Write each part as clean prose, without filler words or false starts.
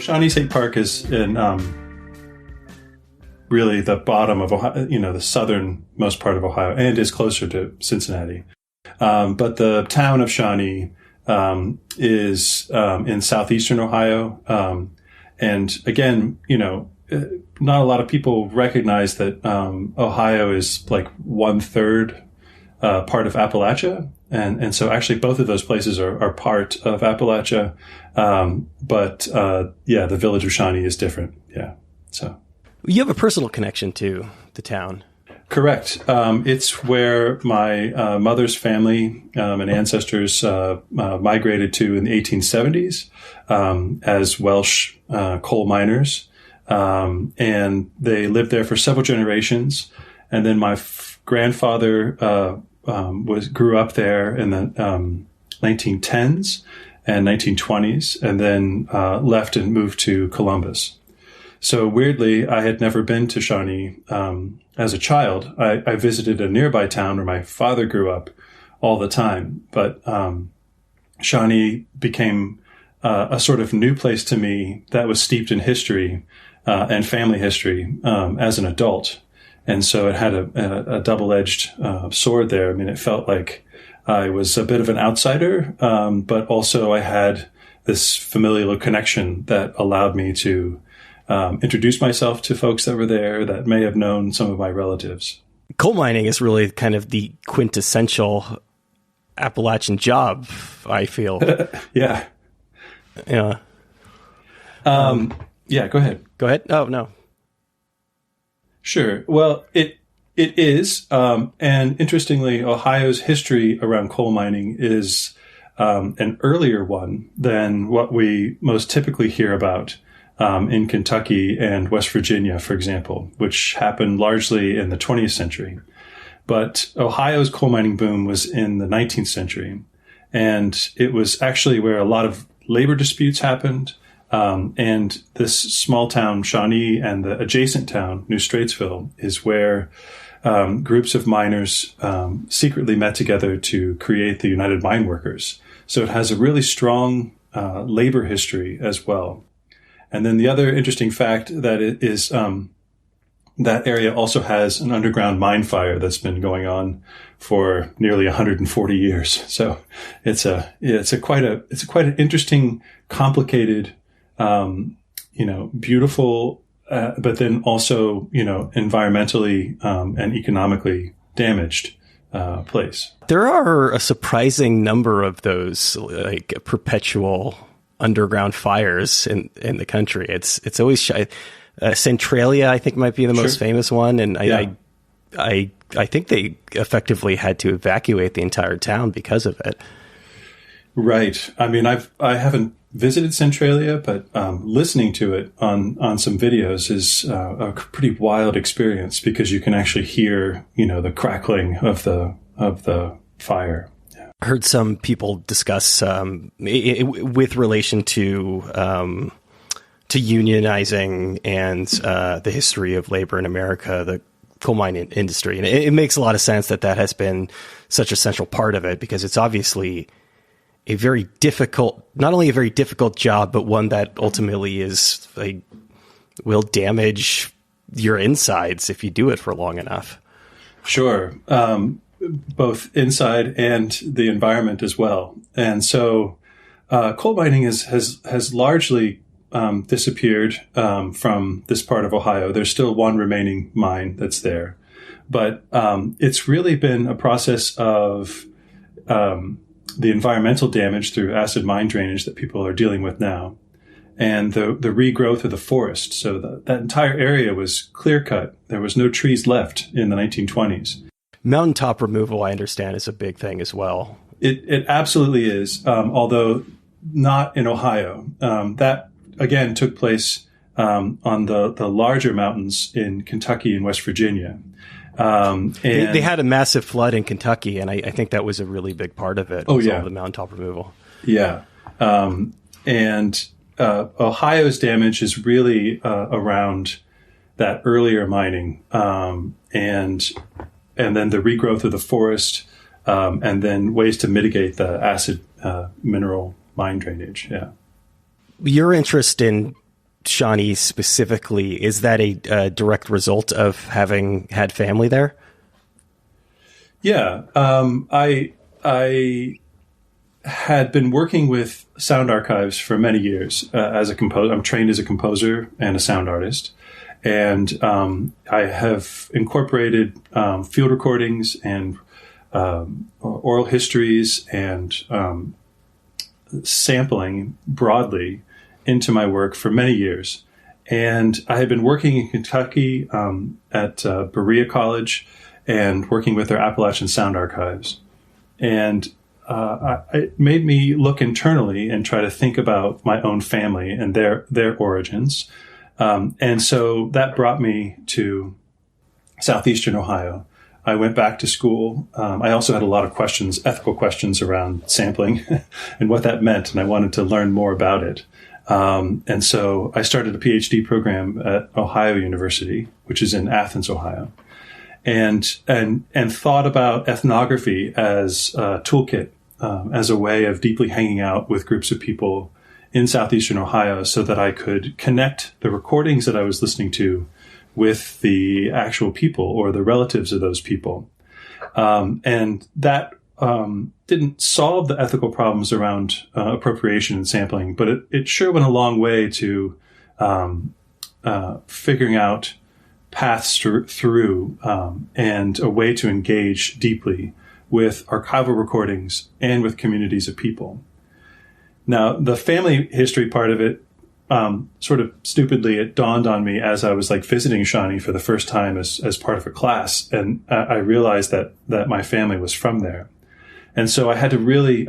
Shawnee State Park is in really the bottom of Ohio, the southernmost part of Ohio, and is closer to Cincinnati. But the town of Shawnee is in southeastern Ohio. And again, not a lot of people recognize that Ohio is like 1/3 part of Appalachia. And so actually both of those places are part of Appalachia. But the village of Shawnee is different. Yeah. So you have a personal connection to the town. Correct. It's where my mother's family and ancestors migrated to in the 1870s as Welsh coal miners. And they lived there for several generations. And then my grandfather grew up there in the 1910s and 1920s, and then left and moved to Columbus. So weirdly, I had never been to Shawnee as a child. I visited a nearby town where my father grew up all the time, but Shawnee became a sort of new place to me that was steeped in history and family history as an adult. And so it had a double-edged sword there. I mean, it felt like I was a bit of an outsider, but also I had this familial connection that allowed me to introduce myself to folks that were there that may have known some of my relatives. Coal mining is really kind of the quintessential Appalachian job, I feel. Yeah. Yeah. Yeah, go ahead. Go ahead. Oh, no. Sure. Well, it is. And interestingly, Ohio's history around coal mining is an earlier one than what we most typically hear about in Kentucky and West Virginia, for example, which happened largely in the 20th century. But Ohio's coal mining boom was in the 19th century. And it was actually where a lot of labor disputes happened. And this small town, Shawnee, and the adjacent town, New Straitsville, is where groups of miners secretly met together to create the United Mine Workers. So it has a really strong labor history as well. And then the other interesting fact that it is that area also has an underground mine fire that's been going on for nearly 140 years. So it's quite an interesting, complicated, beautiful, but then also, environmentally and economically damaged place. There are a surprising number of those like perpetual underground fires in the country. It's always Centralia, I think, might be the most famous one, and I think they effectively had to evacuate the entire town because of it. Right. I mean, I haven't visited Centralia, but listening to it on some videos is a pretty wild experience because you can actually hear, the crackling of the fire. Yeah. I heard some people discuss with relation to unionizing and the history of labor in America, the coal mine industry. And it makes a lot of sense that has been such a central part of it because it's obviously not only a very difficult job, but one that ultimately will damage your insides if you do it for long enough. Sure. Both inside and the environment as well. And so coal mining has largely disappeared from this part of Ohio. There's still one remaining mine that's there. But it's really been a process of the environmental damage through acid mine drainage that people are dealing with now, and the regrowth of the forest. So that entire area was clear cut. There was no trees left in the 1920s. Mountaintop removal, I understand, is a big thing as well. It absolutely is, although not in Ohio. That, again, took place on the larger mountains in Kentucky and West Virginia. And they had a massive flood in Kentucky, and I think that was a really big part of it. Oh, yeah. All the mountaintop removal. Yeah. And Ohio's damage is really around that earlier mining, and then the regrowth of the forest, and then ways to mitigate the acid mineral mine drainage. Yeah. Your interest in Shawnee specifically, is that a direct result of having had family there? Yeah. I had been working with sound archives for many years as a composer. I'm trained as a composer and a sound artist. And I have incorporated field recordings and oral histories and sampling broadly into my work for many years. And I had been working in Kentucky at Berea College and working with their Appalachian Sound Archives. And it made me look internally and try to think about my own family and their origins. And so that brought me to southeastern Ohio. I went back to school. I also had a lot of questions, ethical questions around sampling and what that meant, and I wanted to learn more about it. And so I started a PhD program at Ohio University, which is in Athens, Ohio, and thought about ethnography as a toolkit, as a way of deeply hanging out with groups of people in southeastern Ohio so that I could connect the recordings that I was listening to with the actual people or the relatives of those people. And that didn't solve the ethical problems around appropriation and sampling, but it sure went a long way to figuring out paths through and a way to engage deeply with archival recordings and with communities of people. Now, the family history part of it, sort of stupidly, it dawned on me as I was like visiting Shawnee for the first time as part of a class. And I realized that my family was from there. And so I had to really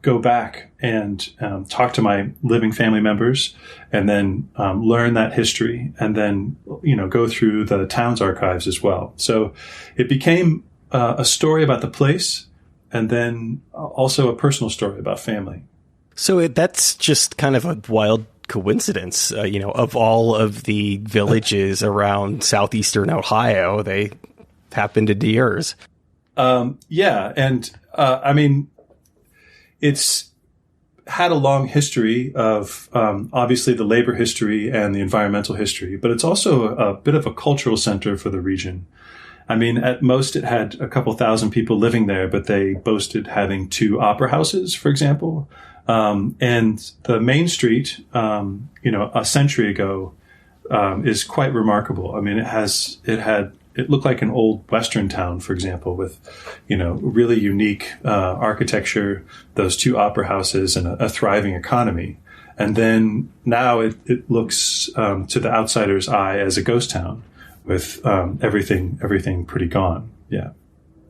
go back and talk to my living family members and then learn that history and then, go through the town's archives as well. So it became a story about the place and then also a personal story about family. So that's just kind of a wild coincidence, of all of the villages around southeastern Ohio, they happened to be yours. Yeah. And, it's had a long history of, obviously the labor history and the environmental history, but it's also a bit of a cultural center for the region. I mean, at most it had a couple thousand people living there, but they boasted having 2 opera houses, for example. And the main street, a century ago, is quite remarkable. I mean, it looked like an old Western town, for example, with, really unique, architecture, those 2 opera houses and a thriving economy. And then now it looks, to the outsider's eye as a ghost town with, everything pretty gone. Yeah.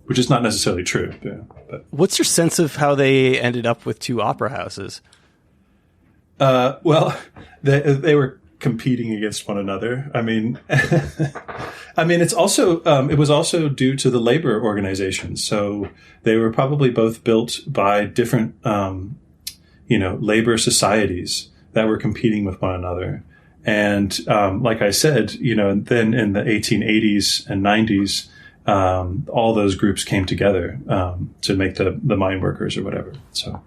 Which is not necessarily true. Yeah, but. What's your sense of how they ended up with 2 opera houses? Well, they were competing against one another. I mean, it's also it was also due to the labor organizations. So they were probably both built by different labor societies that were competing with one another. And like I said, then in the 1880s and 90s. All those groups came together to make the mine workers or whatever. So,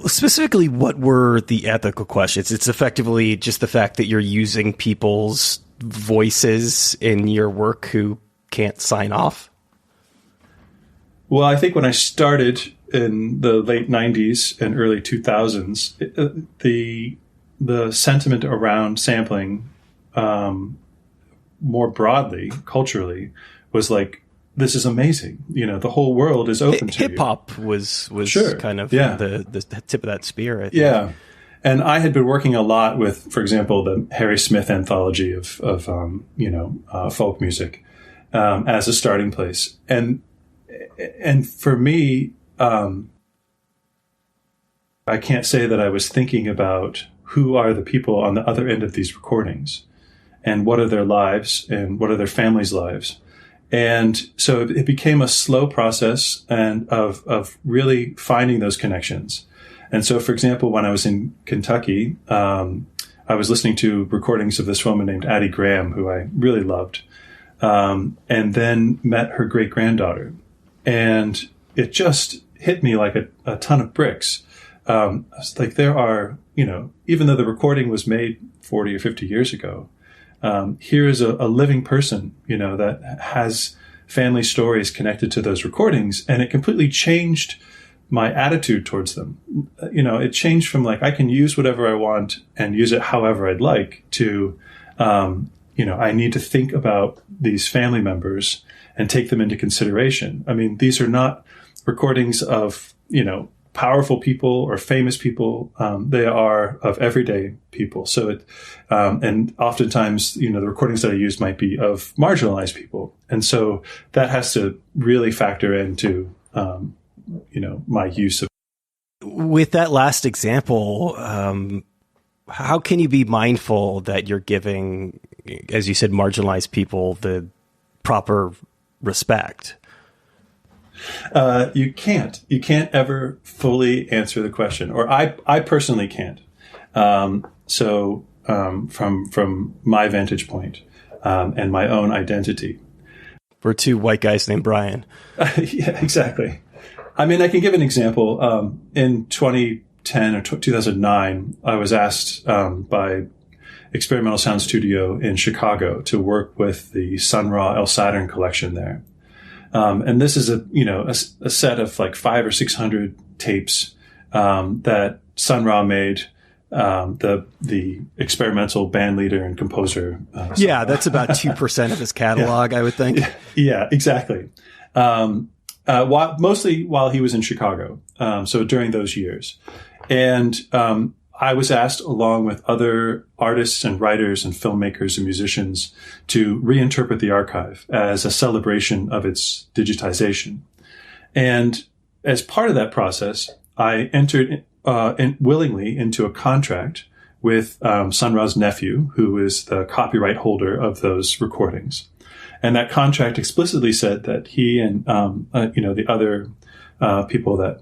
specifically, what were the ethical questions? It's effectively just the fact that you're using people's voices in your work who can't sign off. Well, I think when I started in the late 90s and early 2000s, the sentiment around sampling, more broadly, culturally, was like, this is amazing. The whole world is open to hip hop was sure. kind of yeah. the tip of that spear. I think. Yeah. And I had been working a lot with, for example, the Harry Smith anthology of folk music, as a starting place. And for me, I can't say that I was thinking about who are the people on the other end of these recordings and what are their lives and what are their families' lives. And so it became a slow process and of really finding those connections. And so, for example, when I was in Kentucky, I was listening to recordings of this woman named Addie Graham, who I really loved, and then met her great-granddaughter. And it just hit me like a ton of bricks I was like, there are, even though the recording was made 40 or 50 years ago, here is a living person, that has family stories connected to those recordings, and it completely changed my attitude towards them. It changed from like, I can use whatever I want and use it however I'd like to, I need to think about these family members and take them into consideration. I mean, these are not recordings of, powerful people or famous people. They are of everyday people. So and oftentimes, the recordings that I use might be of marginalized people. And so that has to really factor into, my use of. With that last example, how can you be mindful that you're giving, as you said, marginalized people the proper respect? You can't ever fully answer the question, or I personally can't. From my vantage point, and my own identity. We're two white guys named Brian. Yeah, exactly. I mean, I can give an example. In 2010 or 2009, I was asked by Experimental Sound Studio in Chicago to work with the Sun Ra El Saturn collection there. And this is a set of like 500 or 600 tapes that Sun Ra made. The experimental band leader and composer. That's about 2% of his catalog, I would think. Yeah, exactly. Mostly while he was in Chicago. So during those years. And I was asked, along with other artists and writers and filmmakers and musicians, to reinterpret the archive as a celebration of its digitization. And as part of that process, I entered willingly into a contract with Sun Ra's nephew, who is the copyright holder of those recordings. And that contract explicitly said that he and the other people that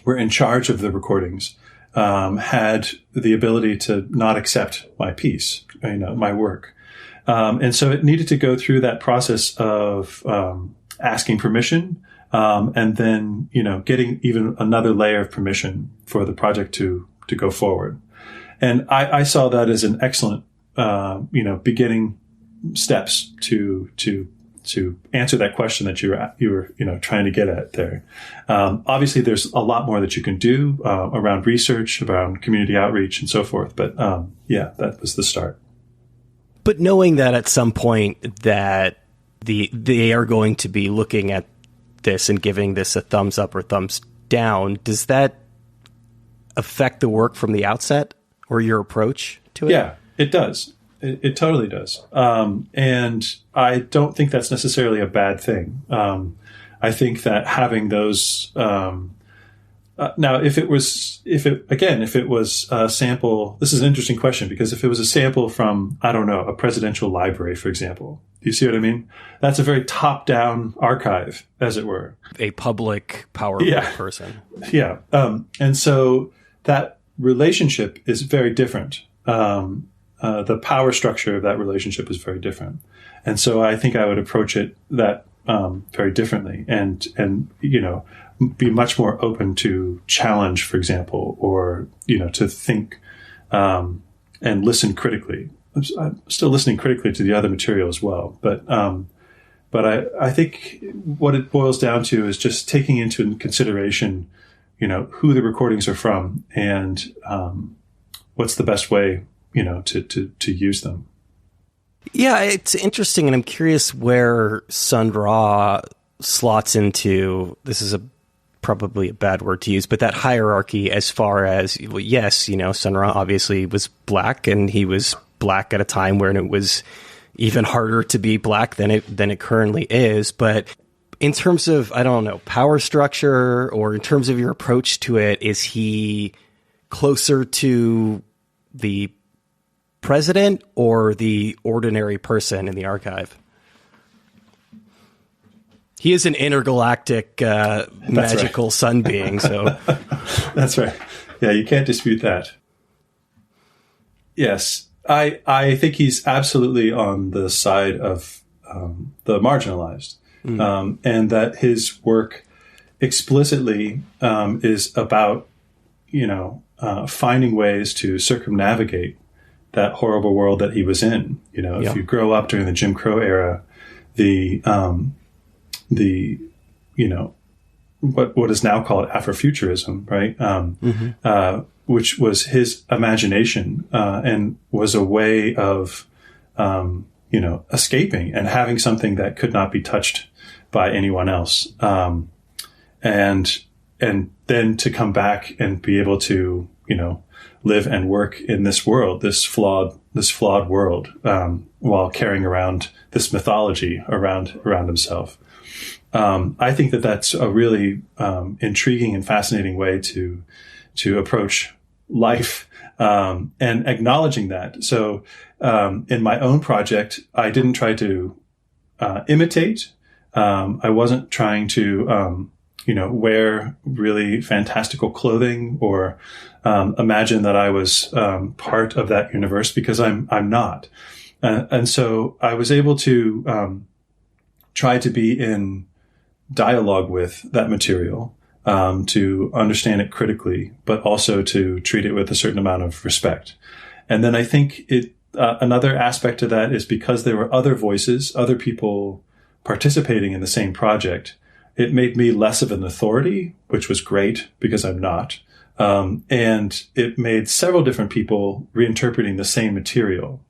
were in charge of the recordings had the ability to not accept my piece, my work. And so it needed to go through that process of asking permission, and then, getting even another layer of permission for the project to go forward. And I saw that as an excellent, beginning steps to answer that question that you were trying to get at there. Obviously, there's a lot more that you can do around research, around community outreach, and so forth. But that was the start. But knowing that at some point that they are going to be looking at this and giving this a thumbs up or thumbs down, does that affect the work from the outset or your approach to it? Yeah, it does. It totally does. And I don't think that's necessarily a bad thing. I think that having those, now, if it was a sample, this is an interesting question, because if it was a sample from, I don't know, a presidential library, for example, do you see what I mean? That's a very top-down archive, as it were. A public, powerful person. Yeah. And so that relationship is very different. The power structure of that relationship is very different. And so I think I would approach it that very differently, and be much more open to challenge, for example, or to think and listen critically. I'm still listening critically to the other material as well, but I think what it boils down to is just taking into consideration, who the recordings are from, and what's the best way, to use them. Yeah, it's interesting, and I'm curious where Sun Ra slots into. This is probably a bad word to use, but that hierarchy, as far as, well, yes, Sun Ra obviously was black, and he was black at a time when it was even harder to be black than it currently is. But in terms of, I don't know, power structure, or in terms of your approach to it, is he closer to the president or the ordinary person in the archive? He is an intergalactic magical sun being, so. That's right. Yeah, you can't dispute that. Yes, I think he's absolutely on the side of the marginalized, and that his work explicitly is about finding ways to circumnavigate that horrible world that he was in. If you grow up during the Jim Crow era, what is now called Afrofuturism, right? Which was his imagination, and was a way of, escaping and having something that could not be touched by anyone else. And then to come back and be able to, live and work in this world, this flawed world, while carrying around this mythology around himself. I think that that's a really intriguing and fascinating way to approach life, and acknowledging that. So in my own project, I didn't try to imitate. I wasn't trying to wear really fantastical clothing or imagine that I was part of that universe, because I'm not. And so I was able to try to be in dialogue with that material, to understand it critically, but also to treat it with a certain amount of respect. And then I think another aspect of that is because there were other voices, other people participating in the same project, it made me less of an authority, which was great because I'm not. And it made several different people reinterpreting the same material.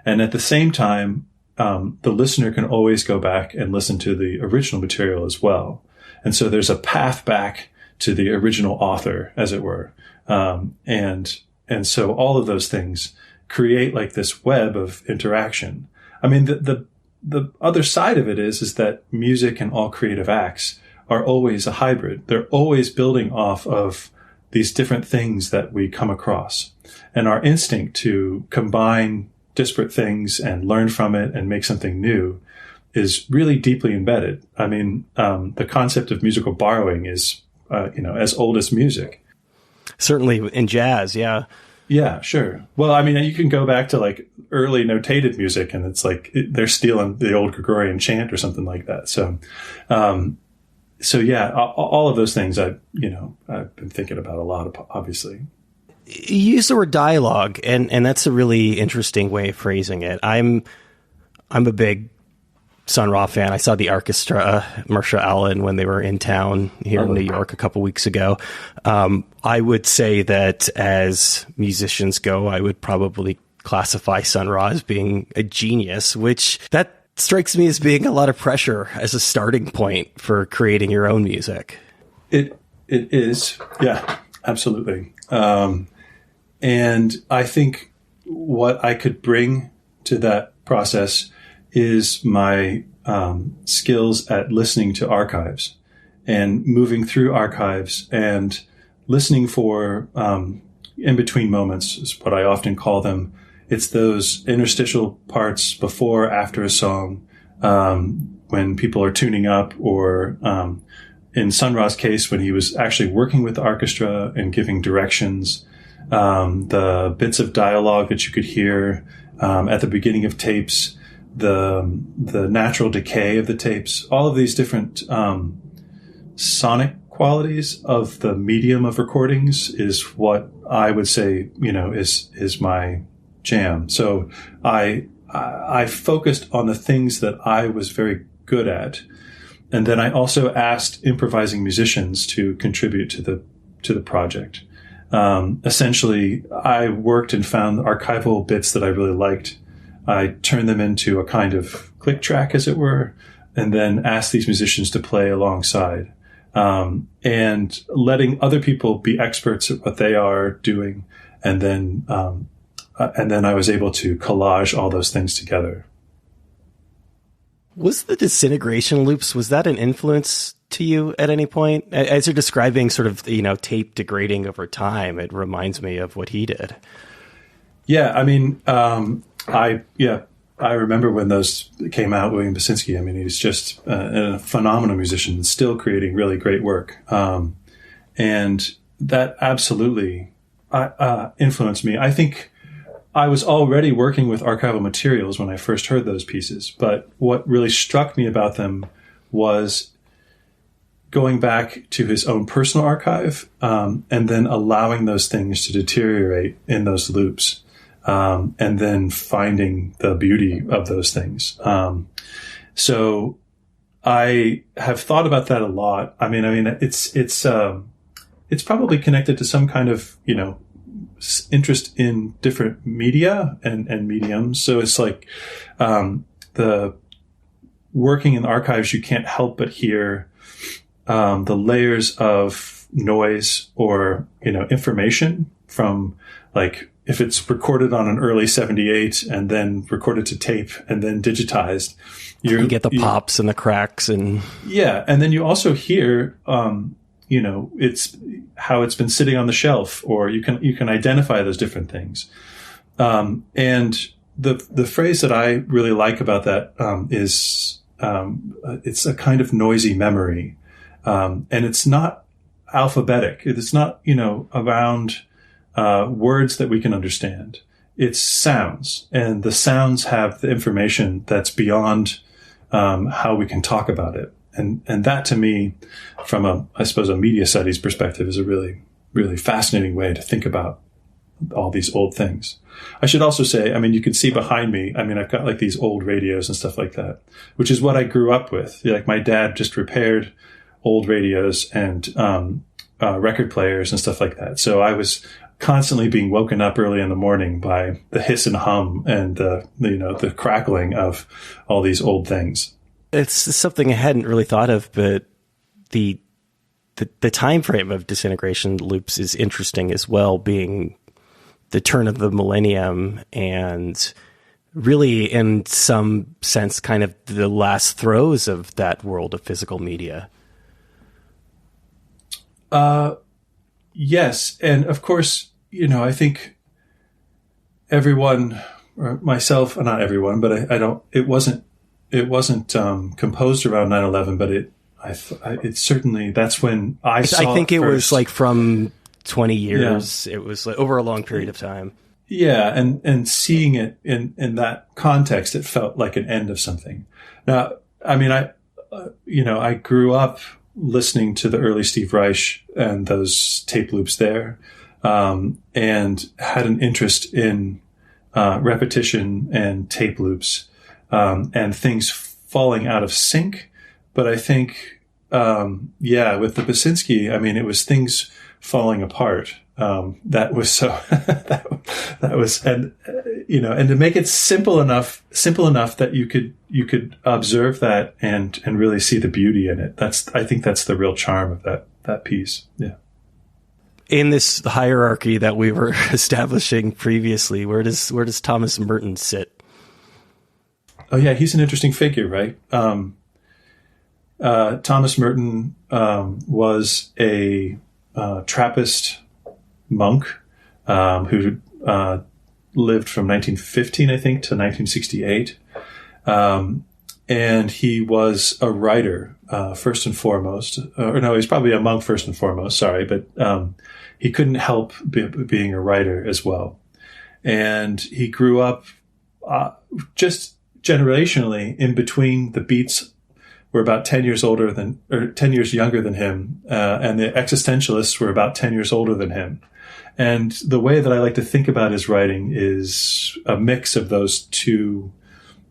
And at the same time, the listener can always go back and listen to the original material as well. And so there's a path back to the original author, as it were. And so all of those things create like this web of interaction. I mean, the other side of it is that music and all creative acts are always a hybrid. They're always building off of these different things that we come across. And our instinct to combine disparate things and learn from it and make something new is really deeply embedded. I mean, the concept of musical borrowing is, as old as music. Certainly in jazz, yeah. Yeah, sure. Well, I mean, you can go back to like early notated music, and it's like they're stealing the old Gregorian chant or something like that. So, yeah, all of those things I've been thinking about a lot, obviously. You use the word dialogue, and that's a really interesting way of phrasing it. I'm a big Sun Ra fan. I saw the orchestra, Marsha Allen, when they were in town here in New York a couple weeks ago. I would say that as musicians go, I would probably classify Sun Ra as being a genius, which that strikes me as being a lot of pressure as a starting point for creating your own music. It is. Yeah, absolutely. And I think what I could bring to that process is my skills at listening to archives and moving through archives and listening for in-between moments is what I often call them. It's those interstitial parts before, after a song, when people are tuning up, or in Sun Ra's case, when he was actually working with the orchestra and giving directions, the bits of dialogue that you could hear at the beginning of tapes, the natural decay of the tapes, all of these different sonic qualities of the medium of recordings is what I would say, is my jam. So I focused on the things that I was very good at. And then I also asked improvising musicians to contribute to the project. Essentially, I worked and found archival bits that I really liked. I turned them into a kind of click track, as it were, and then asked these musicians to play alongside, and letting other people be experts at what they are doing. And then I was able to collage all those things together. Was the disintegration loops, was that an influence to you at any point? As you're describing sort of, tape degrading over time, it reminds me of what he did. Yeah, I mean, I remember when those came out, William Basinski. I mean, he was just a phenomenal musician, still creating really great work. And that absolutely influenced me. I think I was already working with archival materials when I first heard those pieces, but what really struck me about them was going back to his own personal archive, and then allowing those things to deteriorate in those loops, and then finding the beauty of those things. So I have thought about that a lot. I mean, it's probably connected to some kind of, interest in different media and mediums. So it's like, the working in the archives, you can't help but hear, the layers of noise or, information from, like, if it's recorded on an early 78 and then recorded to tape and then digitized, you get the pops and the cracks and and then you also hear, it's how it's been sitting on the shelf, or you can identify those different things. And the phrase that I really like about that is it's a kind of noisy memory, and it's not alphabetic. It's not around words that we can understand. It's sounds, and the sounds have the information that's beyond how we can talk about it. And that, to me, from a media studies perspective, is a really, really fascinating way to think about all these old things. I should also say, you can see behind me, I've got like these old radios and stuff like that, which is what I grew up with. Like, my dad just repaired old radios and record players and stuff like that. So I was constantly being woken up early in the morning by the hiss and hum and the crackling of all these old things. It's something I hadn't really thought of, but the time frame of disintegration loops is interesting as well, being the turn of the millennium and really, in some sense, kind of the last throes of that world of physical media. Yes. And of course, I think everyone, or myself, not everyone, but it wasn't composed around 9/11, but it certainly, that's when I saw I think it first. Was like from 20 years. Yeah. It was like over a long period of time. Yeah. And seeing it in that context, it felt like an end of something. Now, I grew up listening to the early Steve Reich and those tape loops there, and had an interest in repetition and tape loops, and things falling out of sync. But I think, with the Basinski, it was things falling apart. That was so, that was, and to make it simple enough that you could observe that and really see the beauty in it. I think that's the real charm of that piece. Yeah. In this hierarchy that we were establishing previously, where does Thomas Merton sit? Oh yeah, he's an interesting figure, right? Thomas Merton was a Trappist monk who lived from 1915, I think, to 1968. And he was a writer, first and foremost. Or no, he's probably a monk first and foremost, sorry. But he couldn't help being a writer as well. And he grew up just generationally in between. The Beats were about 10 years younger than him. And the existentialists were about 10 years older than him. And the way that I like to think about his writing is a mix of those two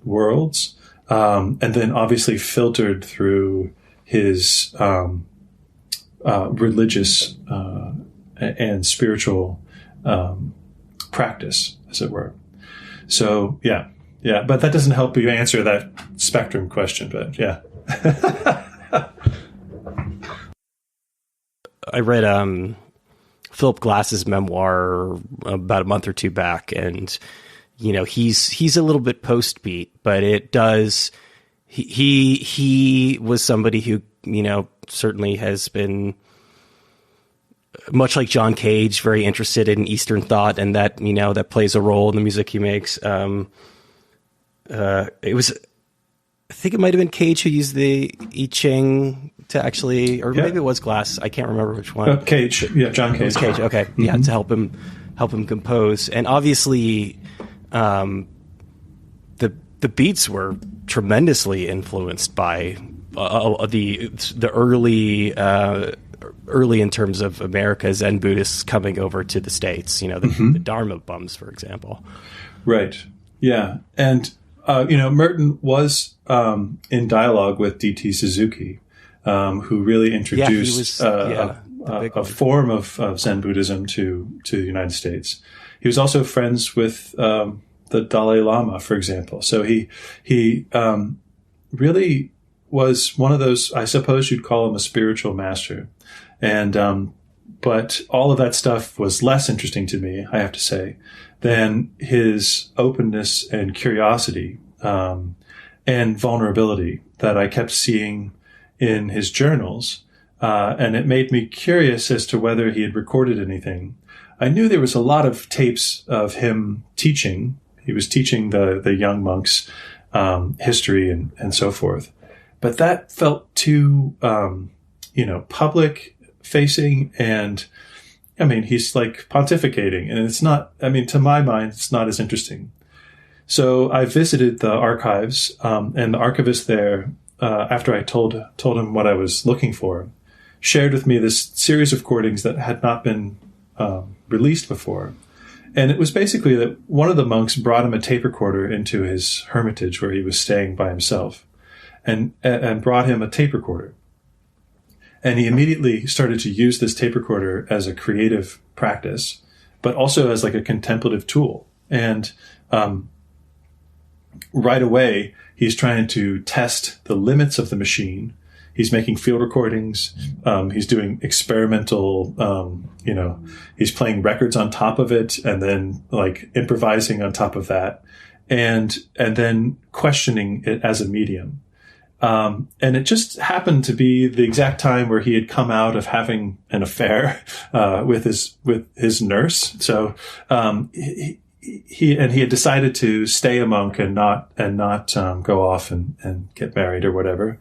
worlds, and then obviously filtered through his religious and spiritual practice, as it were. So, yeah. But that doesn't help you answer that spectrum question, but yeah. I read Philip Glass's memoir about a month or two back, and he's a little bit post-beat, but it does. He was somebody who certainly has been, much like John Cage, very interested in Eastern thought, and that that plays a role in the music he makes. It was, I think it might have been Cage who used the I Ching to actually, or maybe it was Glass. I can't remember which one. Cage, John Cage. It was Cage. Okay, mm-hmm. To help him compose, and obviously, the Beats were tremendously influenced by the early in terms of America Zen Buddhists coming over to the States, the Dharma bums, for example. Right. Yeah. And, Merton was in dialogue with D.T. Suzuki, who really introduced a form of Zen Buddhism to the United States. He was also friends with the Dalai Lama, for example. So he really was one of those, I suppose you'd call him a spiritual master. And but all of that stuff was less interesting to me, I have to say, than his openness and curiosity and vulnerability that I kept seeing in his journals. And it made me curious as to whether he had recorded anything. I knew there was a lot of tapes of him teaching. He was teaching the young monks history and so forth. But that felt too, public facing. And I mean, he's like pontificating, and it's not, to my mind, it's not as interesting. So I visited the archives, and the archivist there, after I told him what I was looking for, shared with me this series of recordings that had not been released before. And it was basically that one of the monks brought him a tape recorder into his hermitage where he was staying by himself, and brought him a tape recorder. And he immediately started to use this tape recorder as a creative practice, but also as like a contemplative tool. And right away, he's trying to test the limits of the machine. He's making field recordings. He's doing experimental, he's playing records on top of it, and then like improvising on top of that, and then questioning it as a medium. And it just happened to be the exact time where he had come out of having an affair with his nurse. So he had decided to stay a monk and not go off and get married or whatever.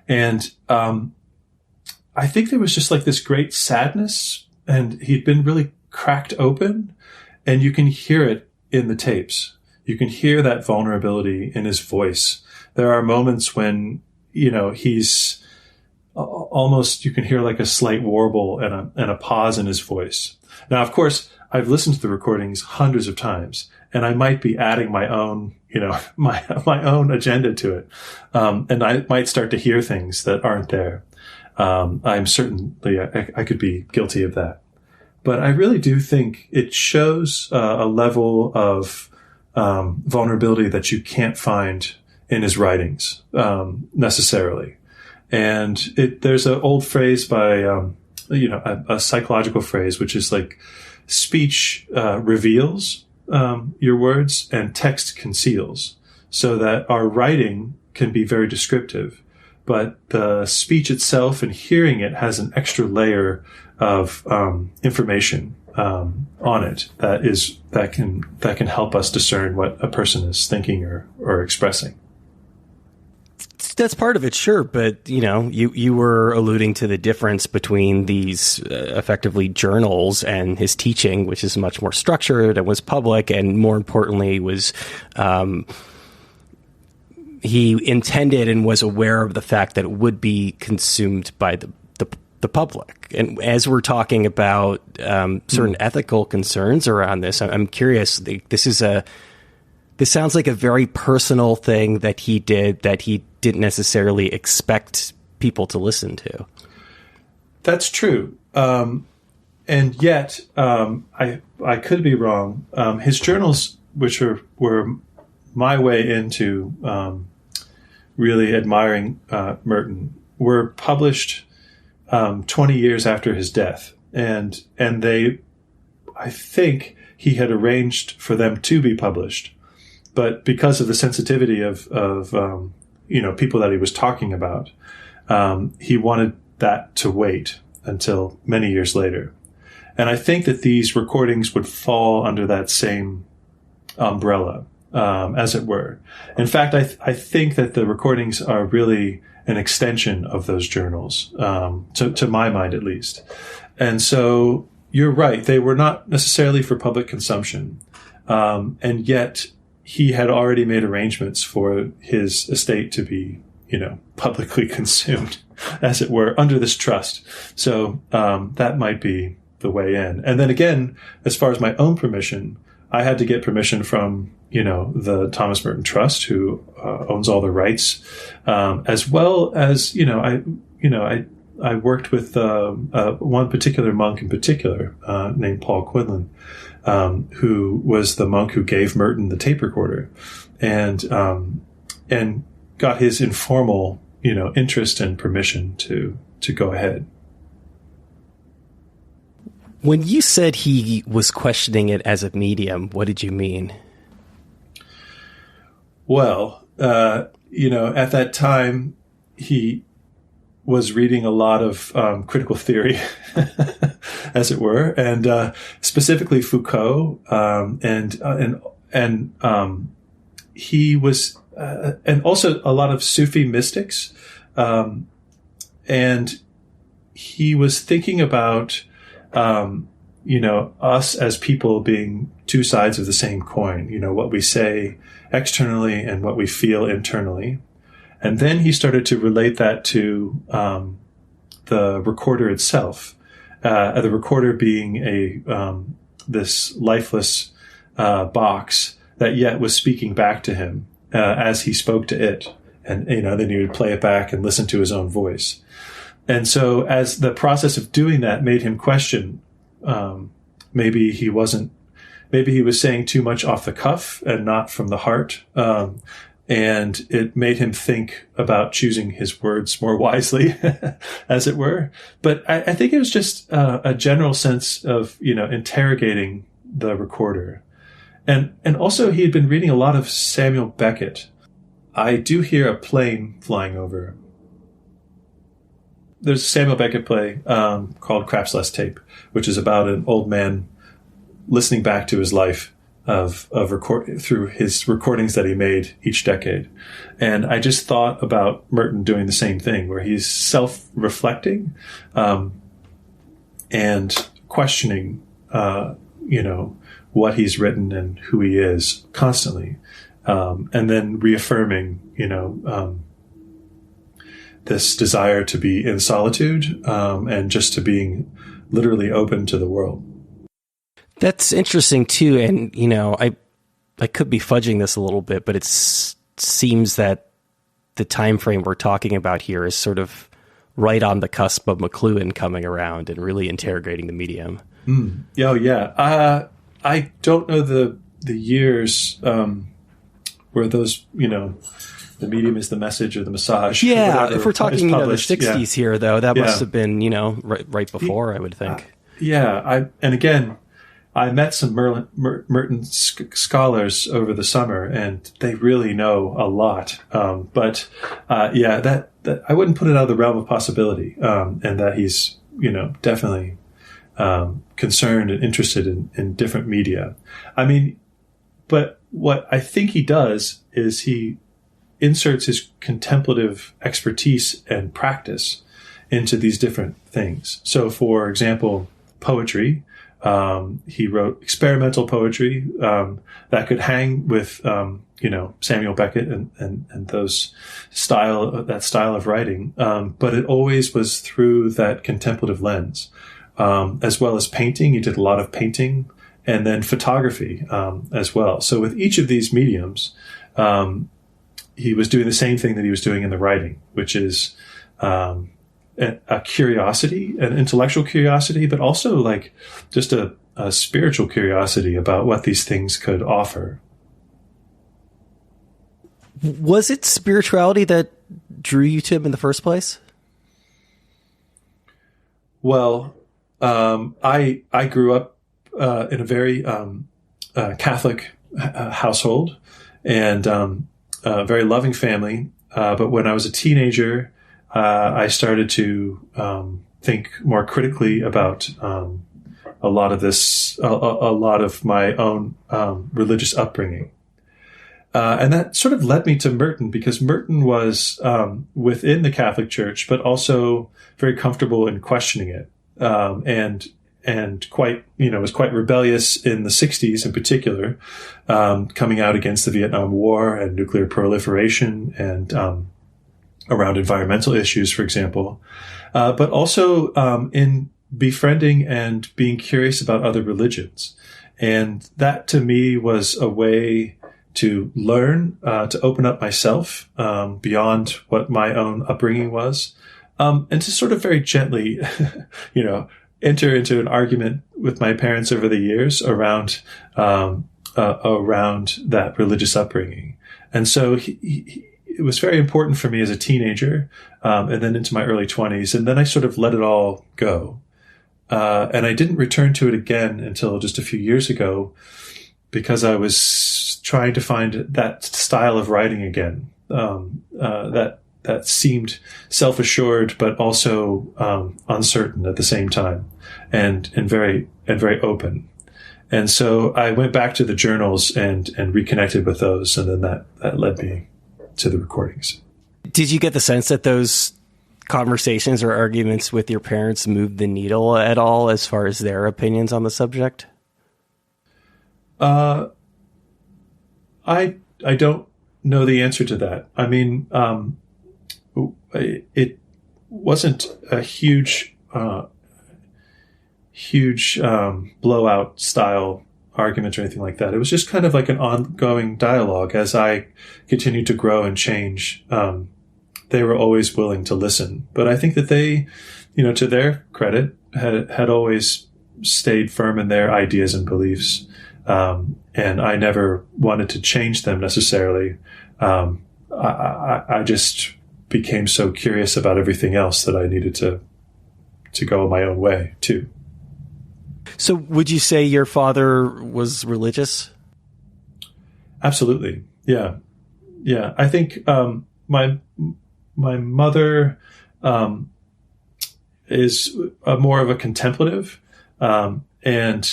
And I think there was just like this great sadness, and he'd been really cracked open, and you can hear it in the tapes. You can hear that vulnerability in his voice. There are moments when, he's almost, you can hear like a slight warble and a pause in his voice. Now, of course, I've listened to the recordings hundreds of times, and I might be adding my own, my own agenda to it. And I might start to hear things that aren't there. I'm certainly, I could be guilty of that. But I really do think it shows a level of vulnerability that you can't find in his writings necessarily. And there's an old phrase by, a psychological phrase, which is like, speech reveals your words and text conceals, so that our writing can be very descriptive, but the speech itself and hearing it has an extra layer of information on it that can help us discern what a person is thinking or expressing. That's part of it, sure, but you were alluding to the difference between these effectively journals and his teaching, which is much more structured and was public, and more importantly was he intended and was aware of the fact that it would be consumed by the public. And as we're talking about certain ethical concerns around this, I'm curious. This sounds like a very personal thing that he did that he didn't necessarily expect people to listen to. That's true. And yet, I could be wrong. His journals, which were my way into really admiring Merton, were published 20 years after his death. And I think he had arranged for them to be published. But because of the sensitivity of people that he was talking about, he wanted that to wait until many years later. And I think that these recordings would fall under that same umbrella, as it were. In fact, I think that the recordings are really an extension of those journals, to my mind at least. And so you're right. They were not necessarily for public consumption. And yet he had already made arrangements for his estate to be, publicly consumed, as it were, under this trust. So that might be the way in. And then again, as far as my own permission, I had to get permission from, the Thomas Merton Trust, who owns all the rights, as well as, I worked with one particular monk in particular, named Paul Quinlan, who was the monk who gave Merton the tape recorder, and got his informal, interest and permission to go ahead. When you said he was questioning it as a medium, what did you mean? Well, at that time, he was reading a lot of critical theory, as it were, and specifically Foucault, and he was, and also a lot of Sufi mystics, and he was thinking about us as people being two sides of the same coin, what we say externally and what we feel internally. And then he started to relate that to the recorder itself, the recorder being this lifeless box that yet was speaking back to him as he spoke to it. And, then he would play it back and listen to his own voice. And so as the process of doing that made him question, maybe he was saying too much off the cuff and not from the heart. And it made him think about choosing his words more wisely, as it were. But I think it was just a general sense of, interrogating the recorder. And also he had been reading a lot of Samuel Beckett. I do hear a plane flying over. There's a Samuel Beckett play called Craps Less Tape, which is about an old man listening back to his life of through his recordings that he made each decade. And I just thought about Merton doing the same thing, where he's self-reflecting and questioning, what he's written and who he is constantly, and then reaffirming, this desire to be in solitude and just to being literally open to the world. That's interesting too, and I could be fudging this a little bit, but it seems that the time frame we're talking about here is sort of right on the cusp of McLuhan coming around and really interrogating the medium. Oh yeah. I don't know the years where those the medium is the message or the massage. Yeah, if we're talking the 60s here, though, that must have been right before, I would think. I met some Merton scholars over the summer, and they really know a lot. But that I wouldn't put it out of the realm of possibility, and that he's definitely concerned and interested in different media. I mean, but what I think he does is he inserts his contemplative expertise and practice into these different things. So, for example, poetry. He wrote experimental poetry that could hang with Samuel Beckett and that style of writing, but it always was through that contemplative lens, as well as painting. He did a lot of painting, and then photography as well. So with each of these mediums, he was doing the same thing that he was doing in the writing, which is a curiosity, an intellectual curiosity, but also like just a spiritual curiosity about what these things could offer. Was it spirituality that drew you to him in the first place? Well, I grew up in a very Catholic household and a very loving family. But when I was a teenager, I started to think more critically about a lot of my own religious upbringing. And that sort of led me to Merton, because Merton was within the Catholic Church, but also very comfortable in questioning it, and quite, was quite rebellious in the 60s in particular, coming out against the Vietnam War and nuclear proliferation, and around environmental issues, for example, but also in befriending and being curious about other religions. And that to me was a way to learn, to open up myself beyond what my own upbringing was, and to sort of very gently, enter into an argument with my parents over the years around that religious upbringing. And so it was very important for me as a teenager, and then into my early 20s. And then I sort of let it all go. And I didn't return to it again until just a few years ago, because I was trying to find that style of writing again, that seemed self-assured, but also uncertain at the same time, and very open. And so I went back to the journals and reconnected with those, and then that led me to the recordings. Did you get the sense that those conversations or arguments with your parents moved the needle at all as far as their opinions on the subject? I don't know the answer to that. I mean, it wasn't a huge blowout style argument or anything like that. It was just kind of like an ongoing dialogue. As I continued to grow and change, they were always willing to listen. But I think that they, to their credit, had always stayed firm in their ideas and beliefs. And I never wanted to change them necessarily. I just became so curious about everything else that I needed to go my own way too. So would you say your father was religious? Absolutely. Yeah. Yeah. I think, my mother, is more of a contemplative, and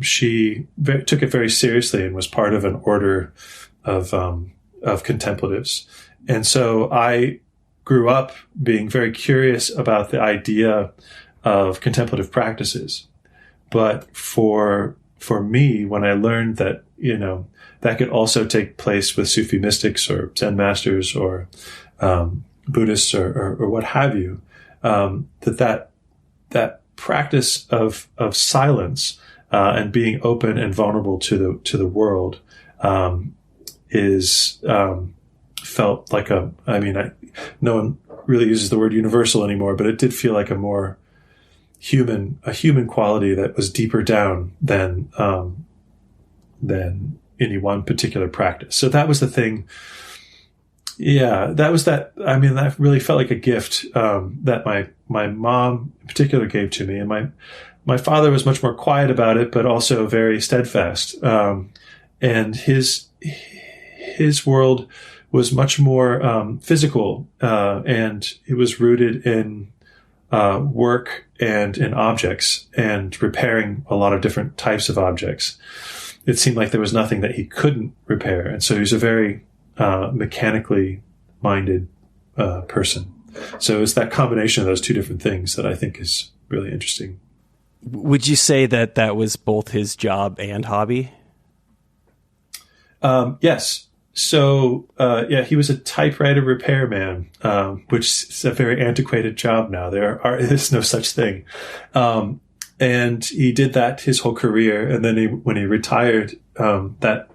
she took it very seriously and was part of an order of contemplatives. And so I grew up being very curious about the idea of contemplative practices. But for me, when I learned that, that could also take place with Sufi mystics or Zen masters or Buddhists or what have you, that practice of silence and being open and vulnerable to the world is felt like no one really uses the word universal anymore, but it did feel like a more human quality that was deeper down than any one particular practice. So that was the thing. Yeah, that was that. I mean, that really felt like a gift that my mom in particular gave to me, and my father was much more quiet about it, but also very steadfast. And his world was much more physical, and it was rooted in work and in objects and repairing a lot of different types of objects. It seemed like there was nothing that he couldn't repair, and so he was a very mechanically minded person. So it's that combination of those two different things that I think is really interesting. Would you say that was both his job and hobby? Yes. So, he was a typewriter repairman, which is a very antiquated job now. There's no such thing. And he did that his whole career. And then when he retired, that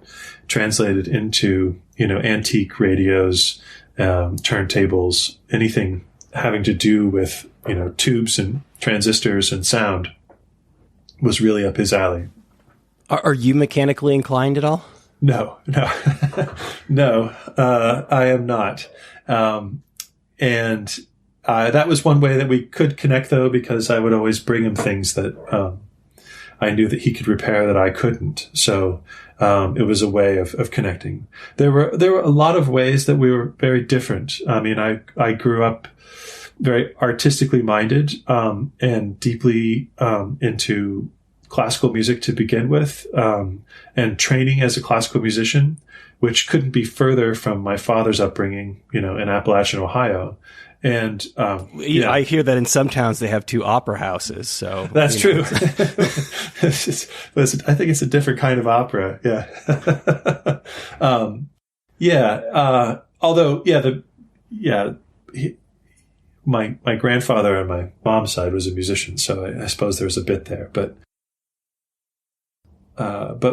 translated into, antique radios, turntables, anything having to do with, tubes and transistors and sound was really up his alley. Are you mechanically inclined at all? No, no, I am not. And that was one way that we could connect, though, because I would always bring him things that I knew that he could repair that I couldn't. So it was a way of connecting. There were a lot of ways that we were very different. I mean, I grew up very artistically minded and deeply into classical music to begin with, and training as a classical musician, which couldn't be further from my father's upbringing, in Appalachian, Ohio. And I hear that in some towns they have two opera houses. So that's true. I think it's a different kind of opera. Yeah. Although, my grandfather on my mom's side was a musician, so I suppose there was a bit there. But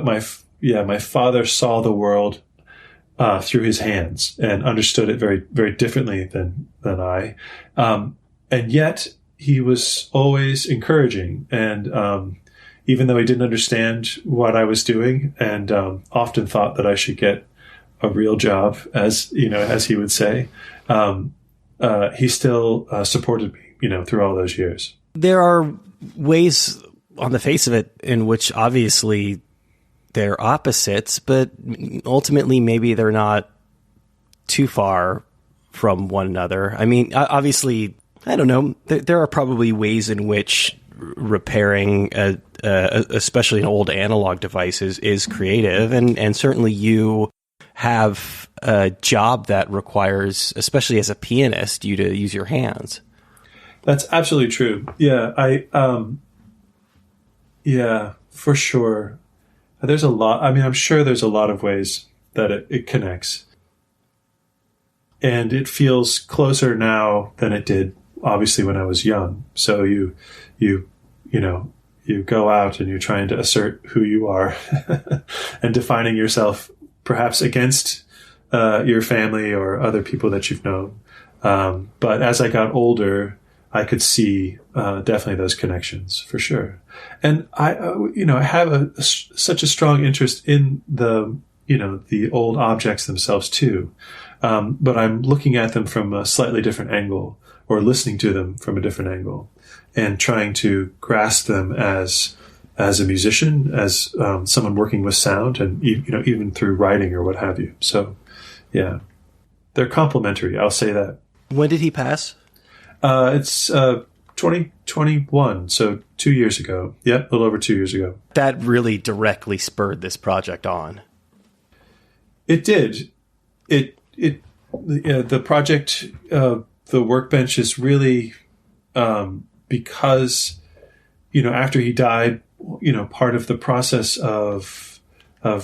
my father saw the world through his hands and understood it very, very differently than I. And yet he was always encouraging, and even though he didn't understand what I was doing, and often thought that I should get a real job, as he would say, he still supported me, through all those years. There are ways on the face of it in which obviously they're opposites, but ultimately maybe they're not too far from one another. I mean, obviously, I don't know. There are probably ways in which repairing, especially an old analog device, is creative, and certainly you have a job that requires, especially as a pianist, you to use your hands. That's absolutely true. Yeah, yeah, for sure. There's a lot. I mean, I'm sure there's a lot of ways that it connects, and it feels closer now than it did, obviously, when I was young. So you go out and you're trying to assert who you are and defining yourself perhaps against your family or other people that you've known. But as I got older, I could see definitely those connections for sure. And I have such a strong interest in the old objects themselves too. But I'm looking at them from a slightly different angle, or listening to them from a different angle, and trying to grasp them as a musician, as someone working with sound, and even through writing or what have you. So, yeah, they're complementary. I'll say that. When did he pass? It's 2021, so 2 years ago. Yep, a little over 2 years ago. That really directly spurred this project on. It did. The project, the Workbench, is really because after he died, part of the process of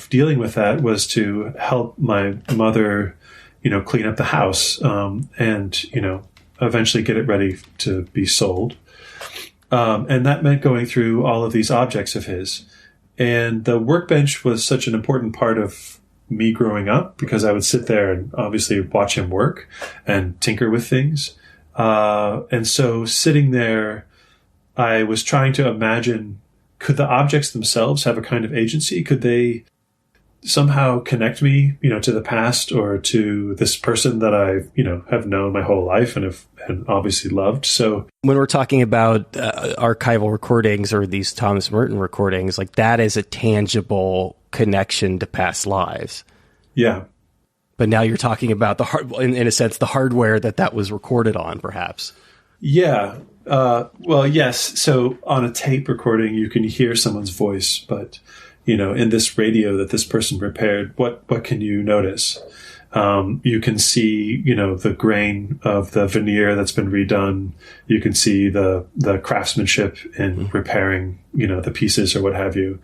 dealing with that was to help my mother, clean up the house, and eventually get it ready to be sold. And that meant going through all of these objects of his. And the Workbench was such an important part of me growing up, because I would sit there and obviously watch him work and tinker with things. And so sitting there, I was trying to imagine, could the objects themselves have a kind of agency? Could they somehow connect me, to the past, or to this person that I, have known my whole life and have obviously loved? So when we're talking about archival recordings or these Thomas Merton recordings, like, that is a tangible connection to past lives. Yeah. But now you're talking about in a sense, the hardware that was recorded on, perhaps. Yeah. Well, yes. So on a tape recording, you can hear someone's voice, but in this radio that this person prepared, what can you notice? You can see, the grain of the veneer that's been redone. You can see the craftsmanship in repairing, the pieces or what have you.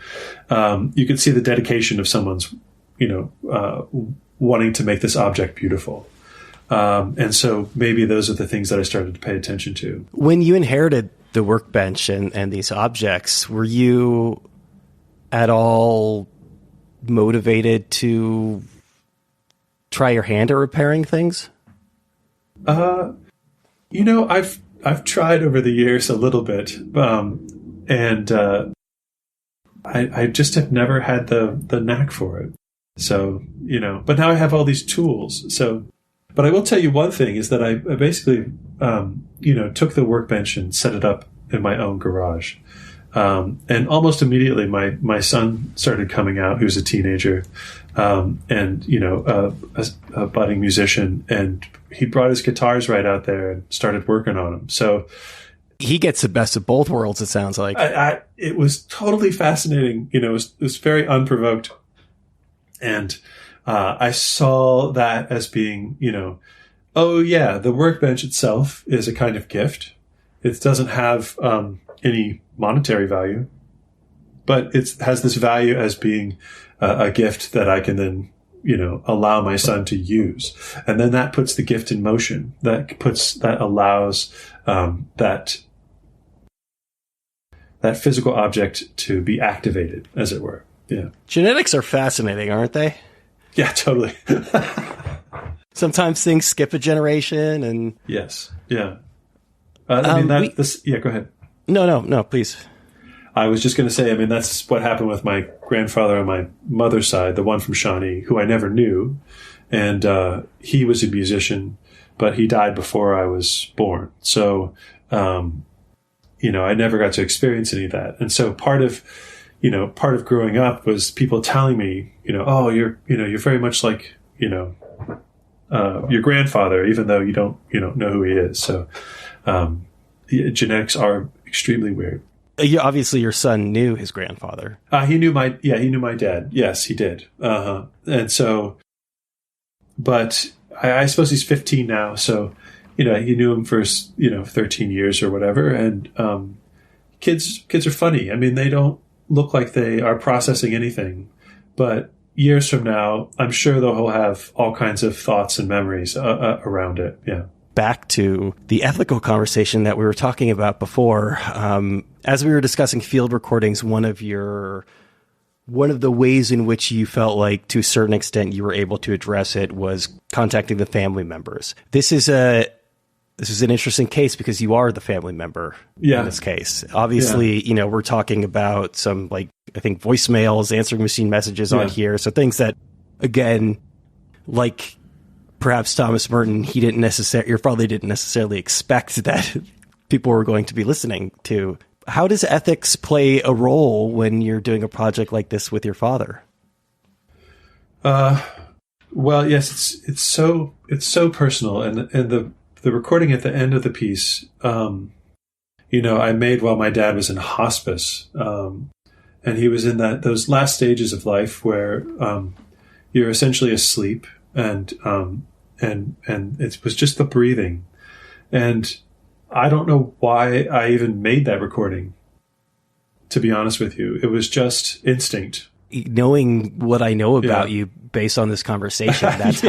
You can see the dedication of someone's, wanting to make this object beautiful. And so maybe those are the things that I started to pay attention to. When you inherited the Workbench and these objects, were you at all motivated to try your hand at repairing things? I've tried over the years a little bit, and I just have never had the knack for it. So, but now I have all these tools. So, but I will tell you one thing is that I basically, took the Workbench and set it up in my own garage. And almost immediately my son started coming out, who's a teenager, and, a budding musician, and he brought his guitars right out there and started working on them. So he gets the best of both worlds, it sounds like. It was totally fascinating. It was very unprovoked. And, I saw that as being, oh yeah, the Workbench itself is a kind of gift. It doesn't have, any monetary value, but it has this value as being a gift that I can then, allow my son to use. And then that puts the gift in motion. That allows that physical object to be activated, as it were. Yeah. Genetics are fascinating, aren't they? Yeah, totally. Sometimes things skip a generation, and yes, yeah. Yeah, go ahead. No, please. I was just going to say, that's what happened with my grandfather on my mother's side, the one from Shawnee, who I never knew. And he was a musician, but he died before I was born. So, I never got to experience any of that. And so part of growing up was people telling me, oh, you're very much like, your grandfather, even though you don't know who he is. So, genetics are extremely weird. Obviously, your son knew his grandfather. He knew my dad. Yes, he did. And so, but I suppose he's 15 now. So, he knew him for 13 years or whatever. And kids are funny. They don't look like they are processing anything, but years from now, I'm sure they'll have all kinds of thoughts and memories around it. Yeah. Back to the ethical conversation that we were talking about before. As we were discussing field recordings, one of the ways in which you felt like, to a certain extent, you were able to address it was contacting the family members. This is an interesting case because you are the family member in this case. Obviously, we're talking about some, I think, voicemails, answering machine messages on here. So things that, again, like perhaps Thomas Merton, your father didn't necessarily expect that people were going to be listening to. How does ethics play a role when you're doing a project like this with your father? Well, yes, it's so personal, and the recording at the end of the piece, I made while my dad was in hospice, and he was in those last stages of life where you're essentially asleep, and it was just the breathing, and I don't know why I even made that recording. To be honest with you, it was just instinct. Knowing what I know about you based on this conversation, that's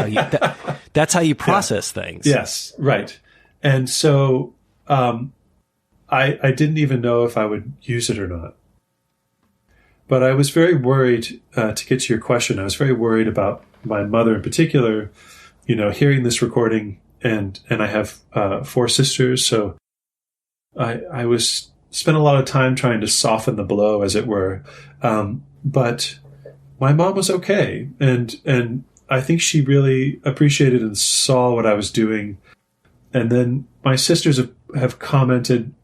that's how you process things. Yes, right. And so I didn't even know if I would use it or not. But I was very worried, to get to your question, I was very worried about my mother in particular, hearing this recording, and I have 4 sisters, so I spent a lot of time trying to soften the blow, as it were. But my mom was okay, and I think she really appreciated and saw what I was doing. And then my sisters have commented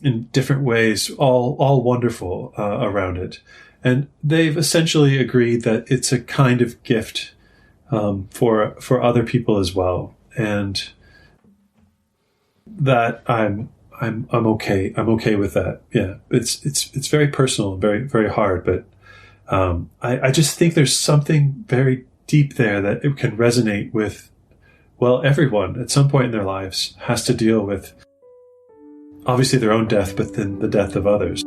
in different ways, all wonderful, around it. And they've essentially agreed that it's a kind of gift for other people as well, and that I'm okay. I'm okay with that. Yeah, it's very personal and very, very hard, but I just think there's something very deep there that it can resonate with. Well, everyone at some point in their lives has to deal with, obviously, their own death, but then the death of others.